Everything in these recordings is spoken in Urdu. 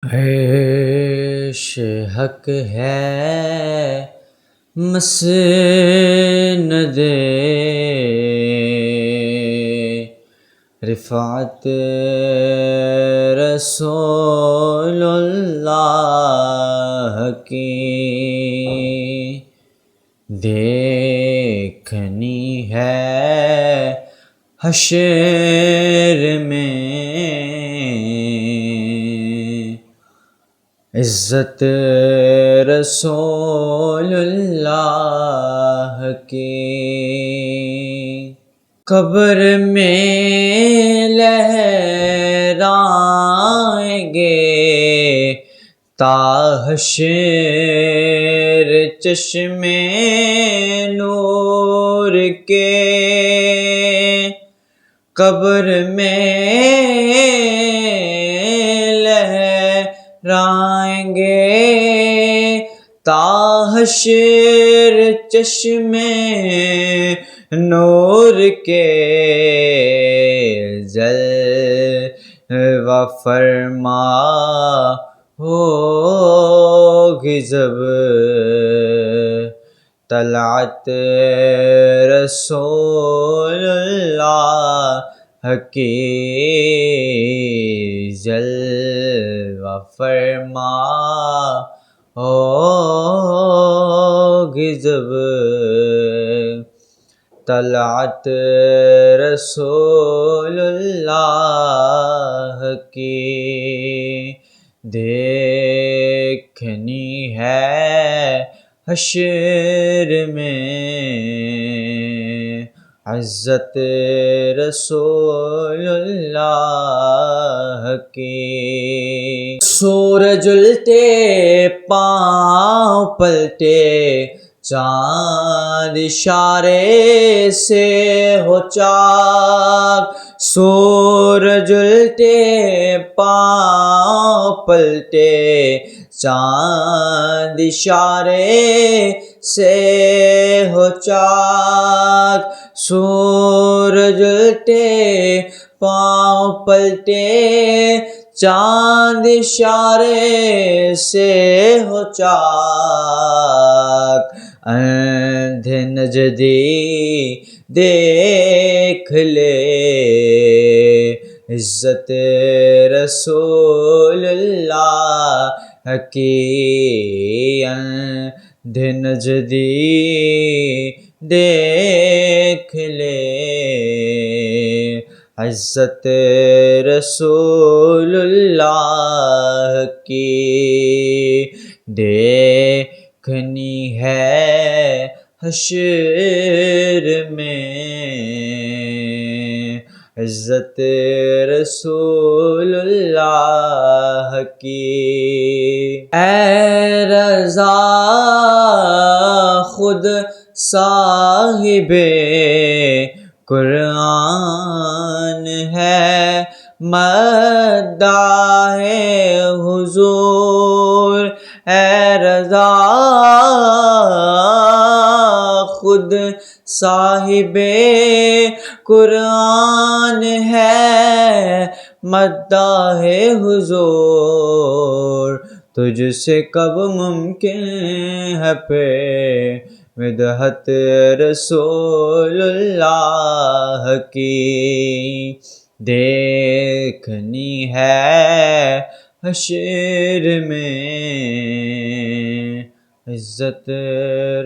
عیش حق ہے مسند رفعت رسول اللہ کی دیکھنی ہے حشر میں عزت رسول اللہ کی قبر میں لہرائیں گے تا حشر چشمے نور کے قبر میں لہرائیں گے تا حشر چشمے نور کے جلوہ فرما ہوگی جب طلعت رسول اللہ کی جلوہ فرما ہوگی جب طلعت رسول اللہ کی دیکھنی ہے حشر میں عزت رسول اللہ کی سورج الٹے پاؤں پلٹے چاند اشارے سے ہو چاک سورج الٹے پاؤں پلٹے چاند اشارے سے ہو چاک سورج الٹے پاؤں پلٹے چاند اشارے سے ہو چاک اندھے نجدی دیکھ لے عزت رسول اللہ کی اندھے نجدی دیکھ لے عزت رسول اللہ کی دیکھنی ہے حشر میں عزت رسول اللہ کی اے رضا خود صاحب قرآن ہے مداح حضور اے رضا خود صاحب قرآن ہے مداح حضور تجھ سے کب ممکن ہے پہ مدحت رسول اللہ کی دیکھنی ہے حشر میں عزت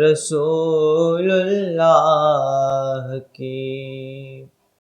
رسول اللہ کی